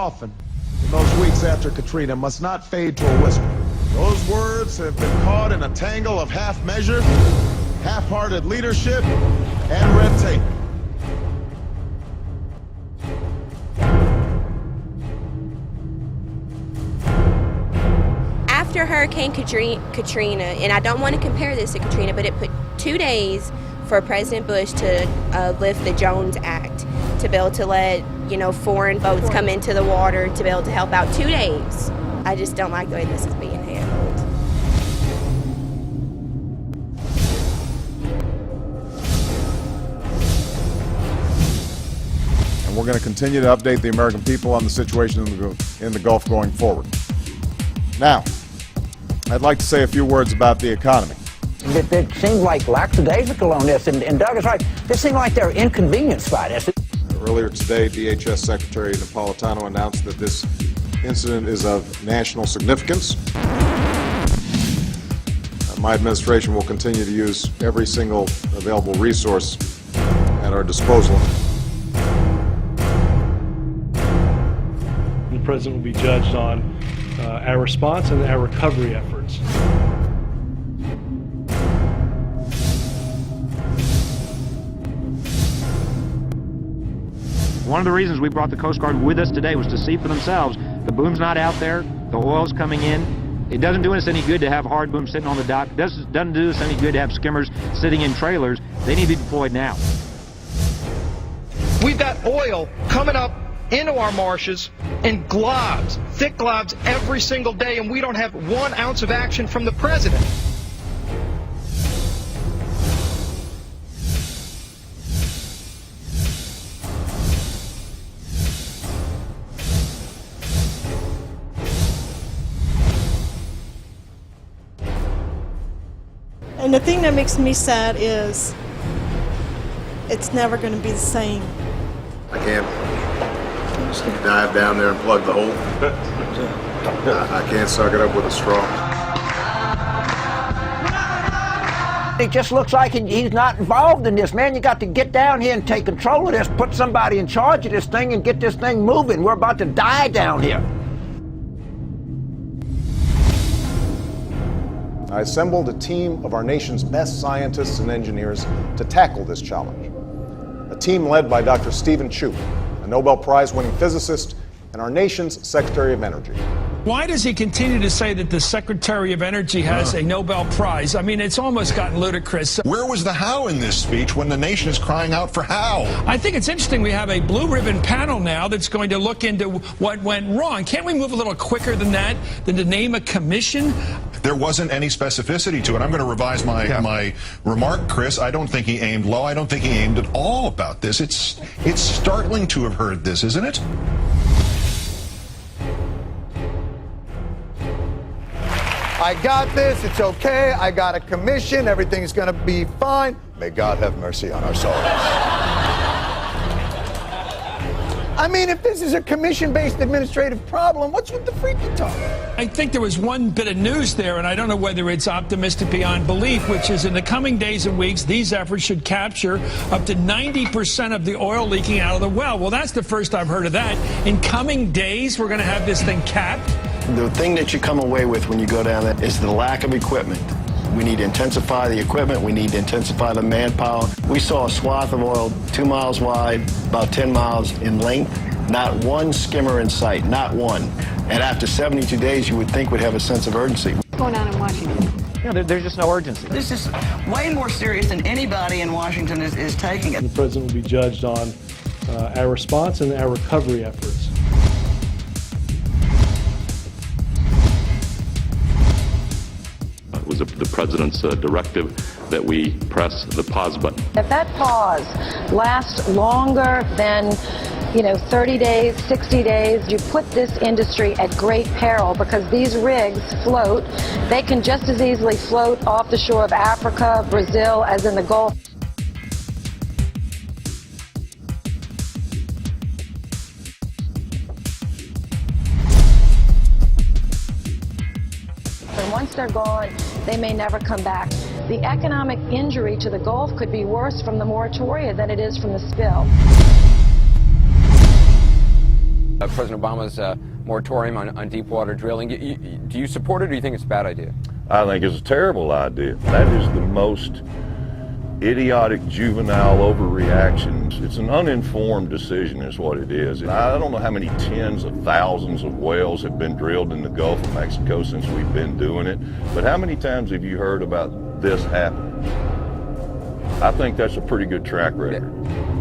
often in those weeks after Katrina must not fade to a whisper. Those words have been caught in a tangle of half measures, half-hearted leadership, and red tape. After Hurricane Katrina, and I don't want to compare this to Katrina, but it put 2 days for President Bush to lift the Jones Act, to be able to let, foreign boats come into the water, to be able to help out. 2 days. I just don't like the way this is being handled. And we're going to continue to update the American people on the situation in the Gulf going forward. Now, I'd like to say a few words about the economy. It seemed like lackadaisical on this, and Doug is right. This seemed like they're inconvenienced by this. Earlier today, DHS Secretary Napolitano announced that this incident is of national significance. My administration will continue to use every single available resource at our disposal. The President will be judged on our response and our recovery efforts. One of the reasons we brought the Coast Guard with us today was to see for themselves. The boom's not out there, the oil's coming in. It doesn't do us any good to have hard booms sitting on the dock. It doesn't do us any good to have skimmers sitting in trailers. They need to be deployed now. We've got oil coming up into our marshes in globs, thick globs every single day, and we don't have 1 ounce of action from the President. And the thing that makes me sad is it's never going to be the same. I can't just dive down there and plug the hole. I can't suck it up with a straw. It just looks like he's not involved in this, man. You got to get down here and take control of this, put somebody in charge of this thing and get this thing moving. We're about to die down here. I assembled a team of our nation's best scientists and engineers to tackle this challenge. A team led by Dr. Stephen Chu, a Nobel Prize-winning physicist and our nation's Secretary of Energy. Why does he continue to say that the Secretary of Energy has a Nobel Prize? I mean, it's almost gotten ludicrous. Where was the how in this speech when the nation is crying out for how? I think it's interesting we have a blue ribbon panel now that's going to look into what went wrong. Can't we move a little quicker than that, than to name a commission? There wasn't any specificity to it. I'm going to revise my remark, Chris. I don't think he aimed low. I don't think he aimed at all about this. It's startling to have heard this, isn't it? I got this, it's okay, I got a commission, everything's gonna be fine. May God have mercy on our souls. I mean, if this is a commission-based administrative problem, what's with the freaky talk? I think there was one bit of news there, and I don't know whether it's optimistic beyond belief, which is in the coming days and weeks, these efforts should capture up to 90% of the oil leaking out of the well. Well, that's the first I've heard of that. In coming days, we're going to have this thing capped. The thing that you come away with when you go down there is the lack of equipment. We need to intensify the equipment. We need to intensify the manpower. We saw a swath of oil 2 miles wide, about 10 miles in length. Not one skimmer in sight, not one. And after 72 days, you would think we'd have a sense of urgency. What's going on in Washington? There's just no urgency. This is way more serious than anybody in Washington is taking it. The President will be judged on our response and our recovery efforts. It was the President's directive that we press the pause button. If that pause lasts longer than 30 days, 60 days, you put this industry at great peril because these rigs float. They can just as easily float off the shore of Africa, Brazil, as in the Gulf. And once they're gone, they may never come back. The economic injury to the Gulf could be worse from the moratoria than it is from the spill. President Obama's moratorium on deep water drilling. Do you support it, or do you think it's a bad idea? I think it's a terrible idea. That is the most idiotic, juvenile overreaction. It's an uninformed decision is what it is. And I don't know how many tens of thousands of wells have been drilled in the Gulf of Mexico since we've been doing it, but how many times have you heard about this happening? I think that's a pretty good track record.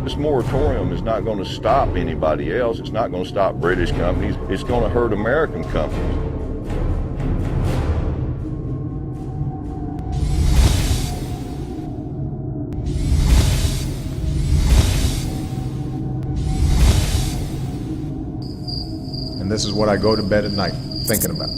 This moratorium is not going to stop anybody else. It's not going to stop British companies. It's going to hurt American companies. And this is what I go to bed at night thinking about.